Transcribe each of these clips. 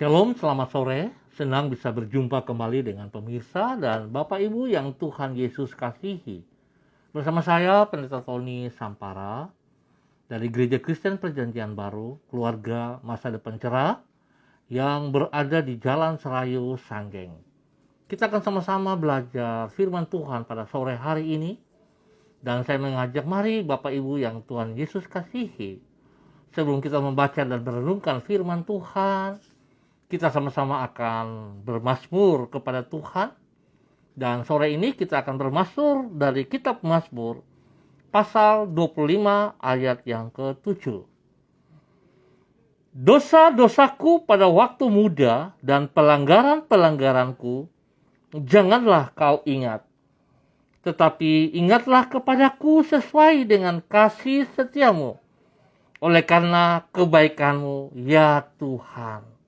Shalom, selamat sore. Senang bisa berjumpa kembali dengan pemirsa dan Bapak Ibu yang Tuhan Yesus kasihi. Bersama saya, Pendeta Tony Sampara, dari Gereja Kristen Perjanjian Baru, Keluarga Masa Depan Cerah, yang berada di Jalan Serayu, Sanggeng. Kita akan sama-sama belajar firman Tuhan pada sore hari ini. Dan saya mengajak mari Bapak Ibu yang Tuhan Yesus kasihi. Sebelum kita membaca dan merenungkan firman Tuhan, kita sama-sama akan bermazmur kepada Tuhan. Dan sore ini kita akan bermazmur dari kitab Mazmur pasal 25 ayat yang ke-7. Dosa-dosaku pada waktu muda dan pelanggaran-pelanggaranku janganlah kau ingat. Tetapi ingatlah kepadaku sesuai dengan kasih setiamu, oleh karena kebaikanmu ya Tuhan.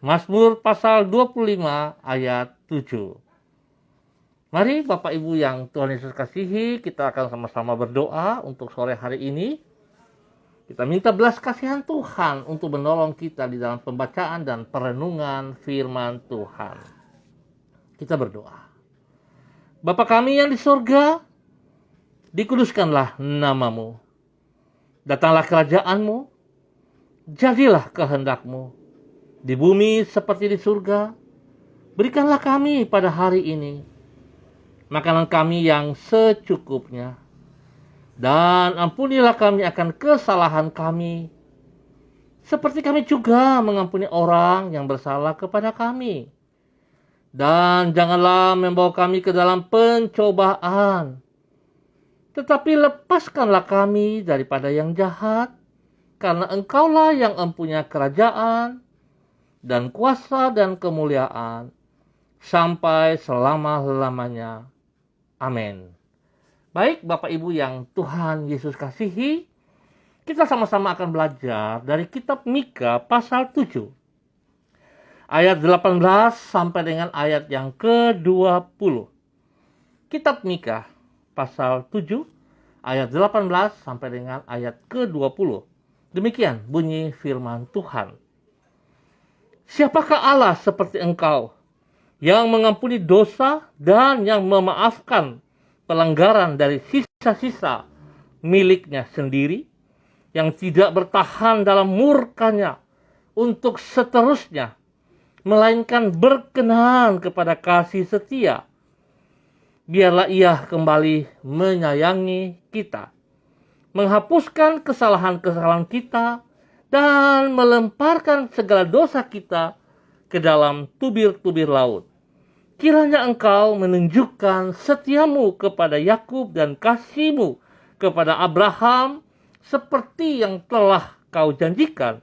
Mazmur pasal 25 ayat 7. Mari Bapak Ibu yang Tuhan Yesus kasihi, kita akan sama-sama berdoa untuk sore hari ini. Kita minta belas kasihan Tuhan untuk menolong kita di dalam pembacaan dan perenungan firman Tuhan. Kita berdoa. Bapa kami yang di surga, dikuduskanlah namamu. Datanglah kerajaanmu, jadilah kehendakmu. Di bumi seperti di surga, berikanlah kami pada hari ini makanan kami yang secukupnya. Dan ampunilah kami akan kesalahan kami, seperti kami juga mengampuni orang yang bersalah kepada kami. Dan janganlah membawa kami ke dalam pencobaan, tetapi lepaskanlah kami daripada yang jahat, karena Engkaulah yang mempunyai kerajaan, dan kuasa dan kemuliaan sampai selama-lamanya. Amin. Baik Bapak Ibu yang Tuhan Yesus kasihi, kita sama-sama akan belajar dari kitab Mika pasal 7. Ayat 18 sampai dengan ayat yang ke-20. Kitab Mika pasal 7 ayat 18 sampai dengan ayat ke-20. Demikian bunyi firman Tuhan. Siapakah Allah seperti engkau, yang mengampuni dosa dan yang memaafkan pelanggaran dari sisa-sisa miliknya sendiri, yang tidak bertahan dalam murkanya untuk seterusnya, melainkan berkenan kepada kasih setia. Biarlah ia kembali menyayangi kita, menghapuskan kesalahan-kesalahan kita, dan melemparkan segala dosa kita ke dalam tubir-tubir laut. Kiranya engkau menunjukkan setiamu kepada Yakub dan kasihmu kepada Abraham, seperti yang telah kau janjikan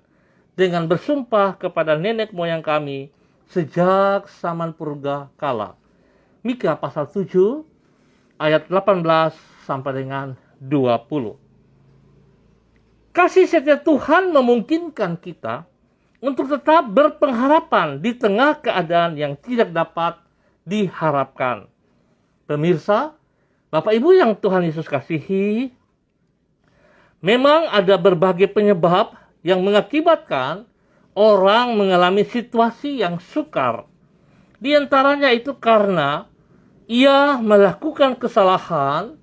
dengan bersumpah kepada nenek moyang kami sejak zaman purga kala. Mika pasal 7 ayat 18 sampai dengan 20. Kasih setia Tuhan memungkinkan kita untuk tetap berpengharapan di tengah keadaan yang tidak dapat diharapkan. Pemirsa, Bapak Ibu yang Tuhan Yesus kasihi, memang ada berbagai penyebab yang mengakibatkan orang mengalami situasi yang sukar. Di antaranya itu karena ia melakukan kesalahan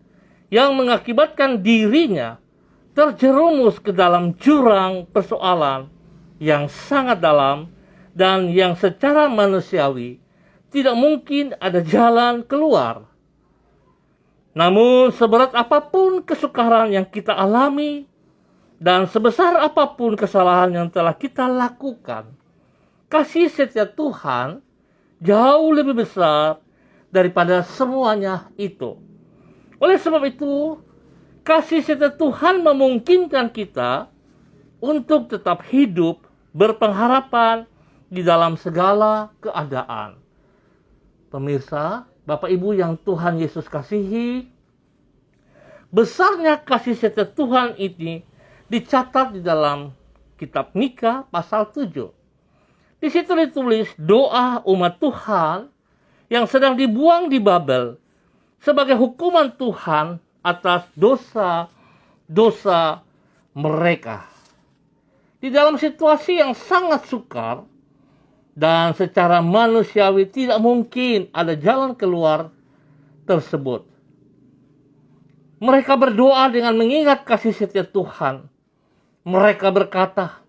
yang mengakibatkan dirinya terjerumus ke dalam jurang persoalan yang sangat dalam dan yang secara manusiawi tidak mungkin ada jalan keluar. Namun seberat apapun kesukaran yang kita alami dan sebesar apapun kesalahan yang telah kita lakukan, kasih setia Tuhan jauh lebih besar daripada semuanya itu. Oleh sebab itu, kasih setia Tuhan memungkinkan kita untuk tetap hidup berpengharapan di dalam segala keadaan. Pemirsa, Bapak Ibu yang Tuhan Yesus kasihi, besarnya kasih setia Tuhan ini dicatat di dalam kitab Mika pasal 7. Di situ ditulis doa umat Tuhan yang sedang dibuang di Babel sebagai hukuman Tuhan atas dosa-dosa mereka. Di dalam situasi yang sangat sukar, Dan secara manusiawi tidak mungkin ada jalan keluar tersebut. Mereka berdoa dengan mengingat kasih setia Tuhan. Mereka berkata,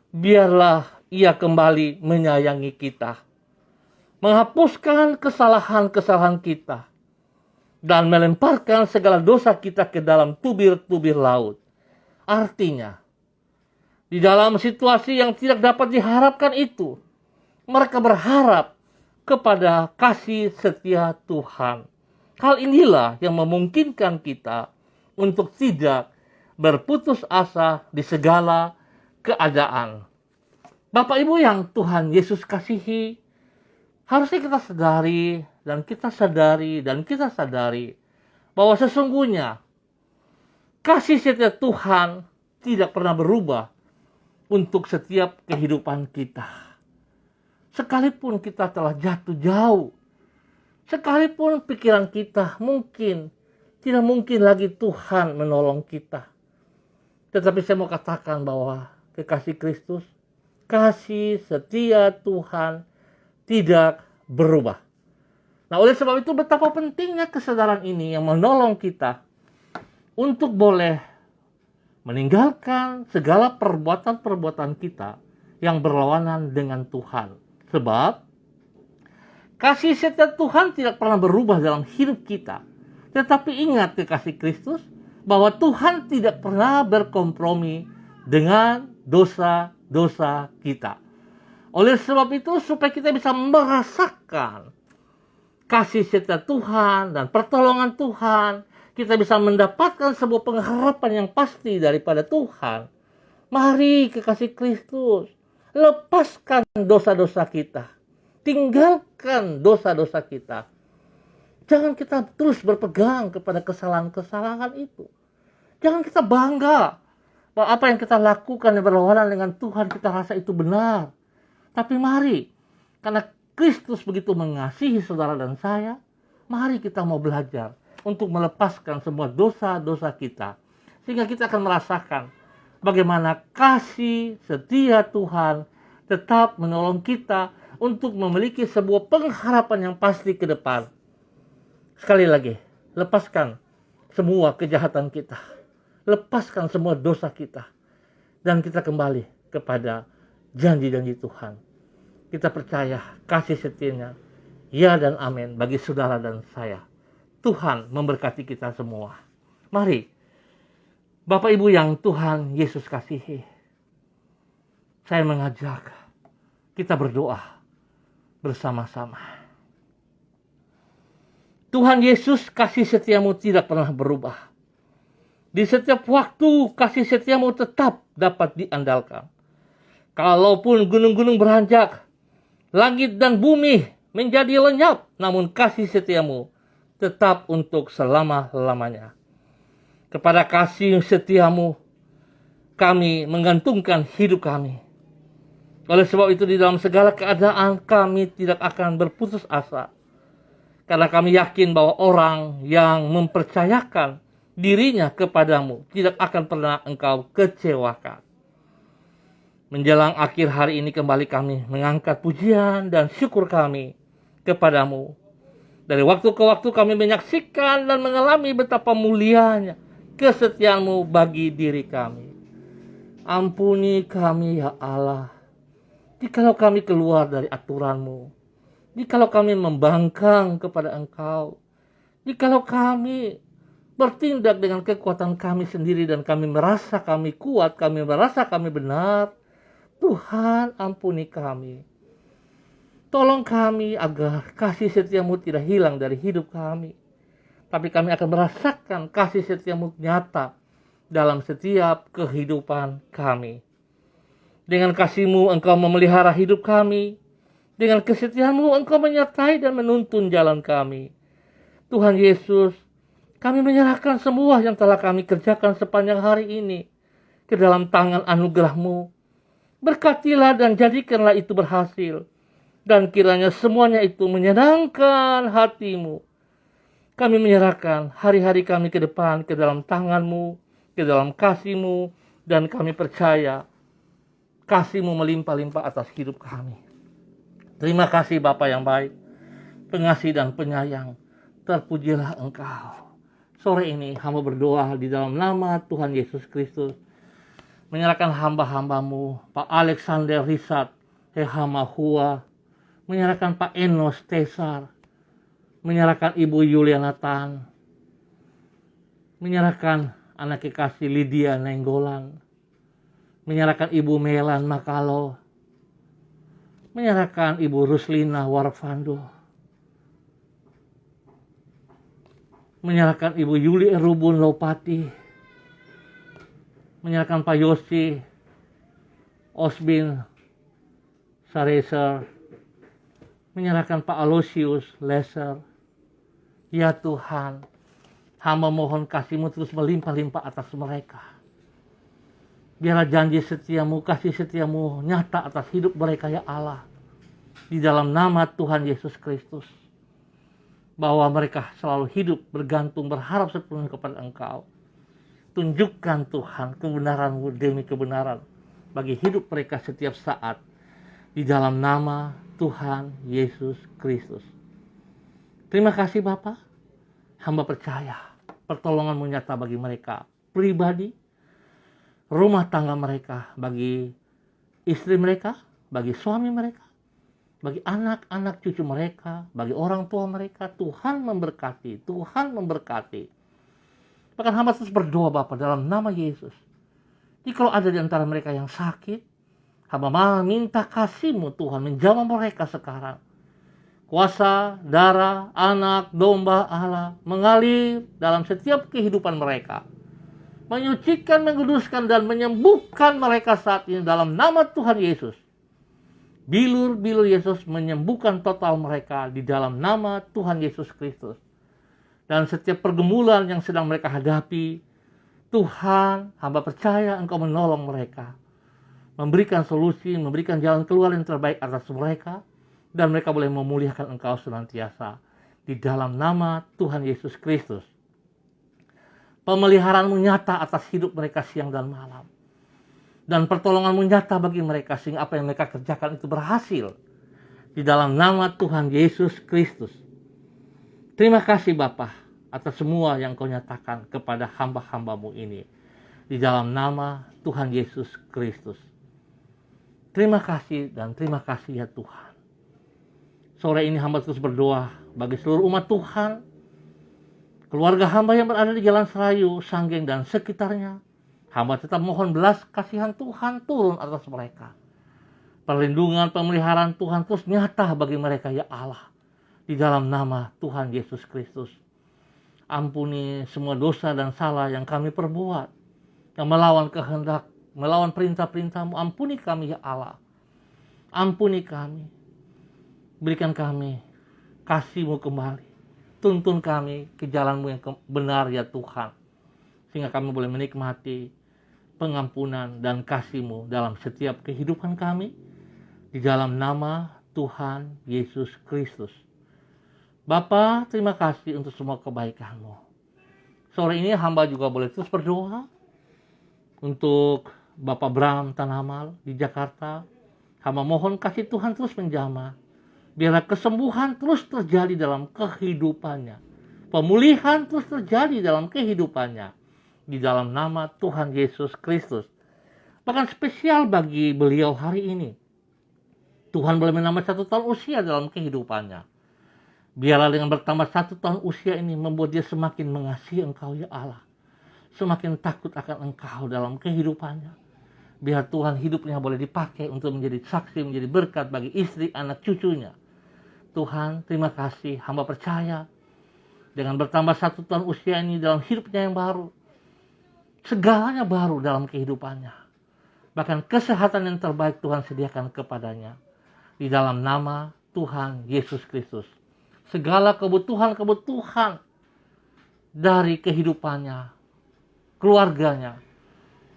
biarlah Ia kembali menyayangi kita, menghapuskan kesalahan-kesalahan kita, dan melemparkan segala dosa kita ke dalam tubir-tubir laut. Artinya, di dalam situasi yang tidak dapat diharapkan itu, mereka berharap kepada kasih setia Tuhan. Hal inilah yang memungkinkan kita untuk tidak berputus asa di segala keadaan. Bapak Ibu yang Tuhan Yesus kasihi, harusnya kita sadari dan kita sadari bahwa sesungguhnya kasih setia Tuhan tidak pernah berubah untuk setiap kehidupan kita. Sekalipun kita telah jatuh jauh, sekalipun pikiran kita tidak mungkin lagi Tuhan menolong kita. Tetapi saya mau katakan bahwa kekasih Kristus, kasih setia Tuhan tidak berubah. Nah, oleh sebab itu betapa pentingnya kesadaran ini yang menolong kita untuk boleh meninggalkan segala perbuatan-perbuatan kita yang berlawanan dengan Tuhan. Sebab kasih setia Tuhan tidak pernah berubah dalam hidup kita. Tetapi ingat kekasih Kristus bahwa Tuhan tidak pernah berkompromi dengan dosa-dosa kita. Oleh sebab itu supaya kita bisa merasakan kasih setia Tuhan dan pertolongan Tuhan, kita bisa mendapatkan sebuah pengharapan yang pasti daripada Tuhan. Mari kekasih Kristus, lepaskan dosa-dosa kita. Tinggalkan dosa-dosa kita. Jangan kita terus berpegang kepada kesalahan-kesalahan itu. Jangan kita bangga bahwa apa yang kita lakukan yang berlawanan dengan Tuhan, kita rasa itu benar. Tapi mari, karena Kristus begitu mengasihi saudara dan saya, mari kita mau belajar untuk melepaskan semua dosa-dosa kita. Sehingga kita akan merasakan bagaimana kasih setia Tuhan tetap menolong kita untuk memiliki sebuah pengharapan yang pasti ke depan. Sekali lagi, lepaskan semua kejahatan kita. Lepaskan semua dosa kita. Dan kita kembali kepada janji-janji Tuhan. Kita percaya kasih setianya, ya dan amin bagi saudara dan saya. Tuhan memberkati kita semua. Mari, Bapak Ibu yang Tuhan Yesus kasihi, saya mengajak kita berdoa bersama-sama. Tuhan Yesus, kasih setiamu tidak pernah berubah. Di setiap waktu kasih setiamu tetap dapat diandalkan. Kalaupun gunung-gunung beranjak, langit dan bumi menjadi lenyap, namun kasih setiamu tetap untuk selama-lamanya. Kepada kasih setiamu, kami menggantungkan hidup kami. Oleh sebab itu di dalam segala keadaan kami tidak akan berputus asa. Karena kami yakin bahwa orang yang mempercayakan dirinya kepadamu tidak akan pernah engkau kecewakan. Menjelang akhir hari ini kembali kami mengangkat pujian dan syukur kami kepadamu. Dari waktu ke waktu kami menyaksikan dan mengalami betapa mulianya kesetiaanmu bagi diri kami. Ampuni kami ya Allah, jikalau kami keluar dari aturanmu, jikalau kami membangkang kepada Engkau, jikalau kami bertindak dengan kekuatan kami sendiri dan kami merasa kami kuat, kami merasa kami benar, Tuhan ampuni kami. Tolong kami agar kasih setiamu tidak hilang dari hidup kami. Tapi kami akan merasakan kasih setiamu nyata dalam setiap kehidupan kami. Dengan kasih-Mu Engkau memelihara hidup kami. Dengan kesetiaanmu Engkau menyertai dan menuntun jalan kami. Tuhan Yesus, kami menyerahkan semua yang telah kami kerjakan sepanjang hari ini ke dalam tangan anugerah-Mu. Berkatilah dan jadikanlah itu berhasil. Dan kiranya semuanya itu menyenangkan hati-Mu. Kami menyerahkan hari-hari kami ke depan ke dalam tangan-Mu, ke dalam kasih-Mu. Dan kami percaya kasih-Mu melimpah-limpah atas hidup kami. Terima kasih Bapa yang baik, pengasih dan penyayang. Terpujilah Engkau. Sore ini hamba berdoa di dalam nama Tuhan Yesus Kristus. Menyerahkan hamba-hambamu, Pak Alexander Risat, Hehama Hua. Menyerahkan Pak Enos Tesar. Menyerahkan Ibu Yuliana Tan. Menyerahkan anak kekasih Lydia Nenggolan. Menyerahkan Ibu Melan Makalo. Menyerahkan Ibu Ruslina Warfando. Menyerahkan Ibu Yuli Erubun Lopati. Menyerahkan Pak Yosi Osbin Sareser. Menyerahkan Pak Alosius Leser. Ya Tuhan, hamba mohon kasih-Mu terus melimpah-limpah atas mereka. Biarlah janji setiamu, kasih setiamu nyata atas hidup mereka ya Allah. Di dalam nama Tuhan Yesus Kristus. Bahwa mereka selalu hidup, bergantung, berharap sepenuhnya kepada Engkau. Tunjukkan Tuhan kebenaran-Mu demi kebenaran bagi hidup mereka setiap saat. Di dalam nama Tuhan Yesus Kristus. Terima kasih Bapa. Hamba percaya pertolongan-Mu nyata bagi mereka pribadi, rumah tangga mereka, bagi istri mereka, bagi suami mereka, bagi anak-anak cucu mereka, bagi orang tua mereka. Tuhan memberkati, Tuhan memberkati. Bahkan hamba terus berdoa Bapa dalam nama Yesus. Jika ada di antara mereka yang sakit, hamba minta kasih-Mu Tuhan menjamah mereka sekarang. Kuasa, darah, anak, domba Allah mengalir dalam setiap kehidupan mereka. Menyucikan, menguduskan, dan menyembuhkan mereka saat ini dalam nama Tuhan Yesus. Bilur-bilur Yesus menyembuhkan total mereka di dalam nama Tuhan Yesus Kristus. Dan setiap pergumulan yang sedang mereka hadapi, Tuhan, hamba percaya Engkau menolong mereka. Memberikan solusi, memberikan jalan keluar yang terbaik atas mereka. Dan mereka boleh memuliakan Engkau senantiasa. Di dalam nama Tuhan Yesus Kristus. Pemeliharaan-Mu nyata atas hidup mereka siang dan malam. Dan pertolongan-Mu nyata bagi mereka sehingga apa yang mereka kerjakan itu berhasil. Di dalam nama Tuhan Yesus Kristus. Terima kasih Bapa atas semua yang Kau nyatakan kepada hamba-hamba-Mu ini. Di dalam nama Tuhan Yesus Kristus. Terima kasih dan terima kasih ya Tuhan. Sore ini hamba terus berdoa bagi seluruh umat Tuhan. Keluarga hamba yang berada di Jalan Serayu, Sanggeng dan sekitarnya. Hamba tetap mohon belas kasihan Tuhan turun atas mereka. Perlindungan, pemeliharaan Tuhan terus nyata bagi mereka ya Allah. Di dalam nama Tuhan Yesus Kristus. Ampuni semua dosa dan salah yang kami perbuat. Yang melawan kehendak, melawan perintah-perintah-Mu. Ampuni kami ya Allah. Ampuni kami. Berikan kami kasih-Mu kembali. Tuntun kami ke jalan-Mu yang benar ya Tuhan. Sehingga kami boleh menikmati pengampunan dan kasih-Mu dalam setiap kehidupan kami. Di dalam nama Tuhan Yesus Kristus. Bapa, terima kasih untuk semua kebaikan-Mu. Sore ini hamba juga boleh terus berdoa. Untuk Bapak Bram Tanamal di Jakarta. Hamba mohon kasih Tuhan terus menjamah. Biarlah kesembuhan terus terjadi dalam kehidupannya. Pemulihan terus terjadi dalam kehidupannya. Di dalam nama Tuhan Yesus Kristus. Bahkan spesial bagi beliau hari ini. Tuhan boleh menambah 1 tahun usia dalam kehidupannya. Biarlah dengan bertambah 1 tahun usia ini membuat dia semakin mengasihi Engkau ya Allah. Semakin takut akan Engkau dalam kehidupannya. Biar Tuhan hidupnya boleh dipakai untuk menjadi saksi, menjadi berkat bagi istri, anak, cucunya. Tuhan, terima kasih. Hamba percaya dengan bertambah 1 tahun usia ini dalam hidupnya yang baru. Segalanya baru dalam kehidupannya. Bahkan kesehatan yang terbaik Tuhan sediakan kepadanya. Di dalam nama Tuhan Yesus Kristus. Segala kebutuhan-kebutuhan dari kehidupannya, keluarganya,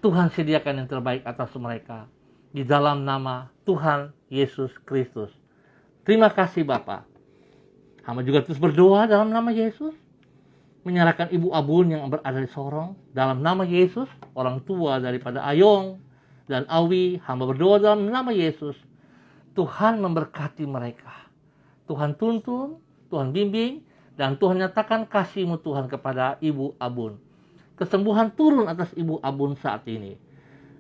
Tuhan sediakan yang terbaik atas mereka. Di dalam nama Tuhan Yesus Kristus. Terima kasih Bapa. Hamba juga terus berdoa dalam nama Yesus. Menyerahkan Ibu Abun yang berada di Sorong. Dalam nama Yesus. Orang tua daripada Ayong dan Awi. Hamba berdoa dalam nama Yesus. Tuhan memberkati mereka. Tuhan tuntun, Tuhan bimbing, dan Tuhan nyatakan kasih-Mu Tuhan kepada Ibu Abun. Kesembuhan turun atas Ibu Abun saat ini.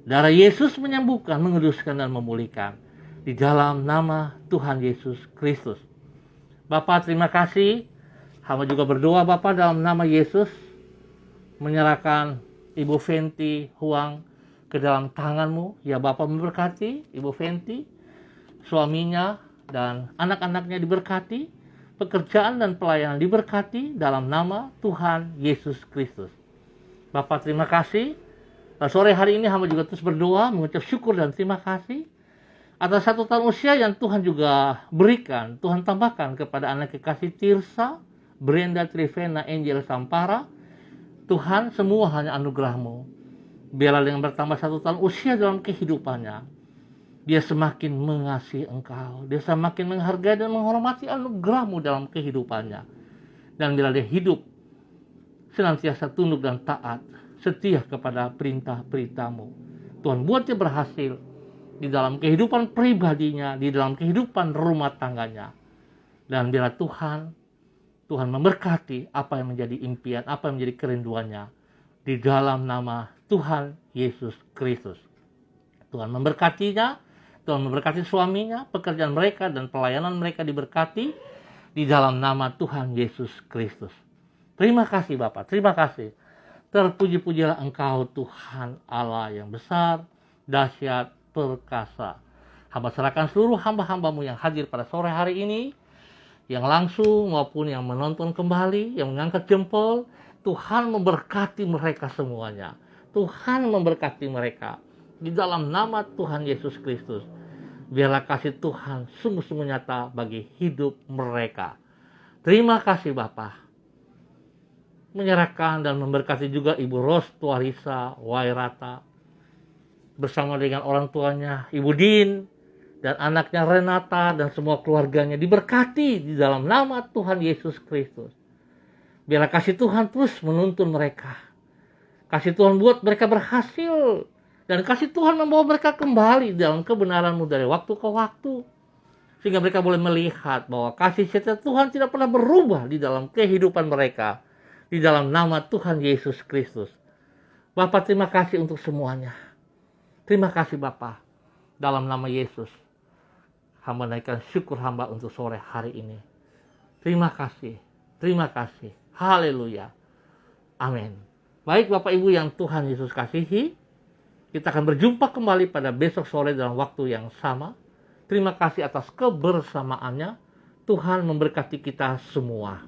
Darah Yesus menyembuhkan, menguduskan, dan memulihkan. Di dalam nama Tuhan Yesus Kristus. Bapak, terima kasih. Hamba juga berdoa Bapak dalam nama Yesus, menyerahkan Ibu Fenty Huang ke dalam tangan-Mu. Ya Bapak, memberkati Ibu Fenty, suaminya dan anak-anaknya diberkati, pekerjaan dan pelayanan diberkati dalam nama Tuhan Yesus Kristus. Bapak, terima kasih. Nah, sore hari ini hamba juga terus berdoa, mengucap syukur dan terima kasih atas 1 tahun usia yang Tuhan juga berikan, Tuhan tambahkan kepada anak kekasih Tirsa, Brenda Trivena Angel Sampara. Tuhan, semua hanya anugerah-Mu. Biarlah dengan bertambah 1 tahun usia dalam kehidupannya, dia semakin mengasihi Engkau, dia semakin menghargai dan menghormati anugerah-Mu dalam kehidupannya. Dan bila dia hidup senantiasa tunduk dan taat, setia kepada perintah-perintah-Mu, Tuhan buat dia berhasil di dalam kehidupan pribadinya, di dalam kehidupan rumah tangganya. Dan bila Tuhan memberkati apa yang menjadi impian, apa yang menjadi kerinduannya, di dalam nama Tuhan Yesus Kristus. Tuhan memberkatinya, Tuhan memberkati suaminya, pekerjaan mereka dan pelayanan mereka diberkati di dalam nama Tuhan Yesus Kristus. Terima kasih Bapak, terima kasih. Terpuji-pujilah Engkau Tuhan Allah yang besar, dahsyat, perkasa. Hamba serahkan seluruh hamba-hamba-Mu yang hadir pada sore hari ini, yang langsung maupun yang menonton kembali, yang mengangkat jempol. Tuhan memberkati mereka semuanya. Tuhan memberkati mereka di dalam nama Tuhan Yesus Kristus. Biarlah kasih Tuhan sungguh-sungguh nyata bagi hidup mereka. Terima kasih Bapa. Menyerahkan dan memberkati juga Ibu Ros Tuarisa Wairata bersama dengan orang tuanya Ibu Din dan anaknya Renata dan semua keluarganya diberkati di dalam nama Tuhan Yesus Kristus. Biarlah kasih Tuhan terus menuntun mereka. Kasih Tuhan buat mereka berhasil. Dan kasih Tuhan membawa mereka kembali dalam kebenaran-Mu dari waktu ke waktu. Sehingga mereka boleh melihat bahwa kasih setia Tuhan tidak pernah berubah di dalam kehidupan mereka. Di dalam nama Tuhan Yesus Kristus. Bapak, terima kasih untuk semuanya. Terima kasih Bapa, dalam nama Yesus, hamba naikkan syukur hamba untuk sore hari ini. Terima kasih, haleluya, amin. Baik Bapak Ibu yang Tuhan Yesus kasihi, kita akan berjumpa kembali pada besok sore dalam waktu yang sama. Terima kasih atas kebersamaannya, Tuhan memberkati kita semua.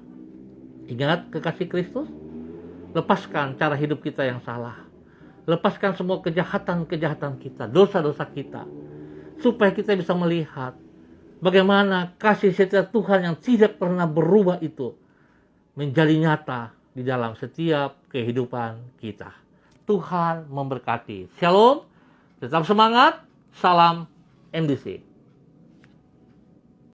Ingat kekasih Kristus, lepaskan cara hidup kita yang salah. Lepaskan semua kejahatan-kejahatan kita, dosa-dosa kita. Supaya kita bisa melihat bagaimana kasih setia Tuhan yang tidak pernah berubah itu menjadi nyata di dalam setiap kehidupan kita. Tuhan memberkati. Shalom, tetap semangat, salam MDC.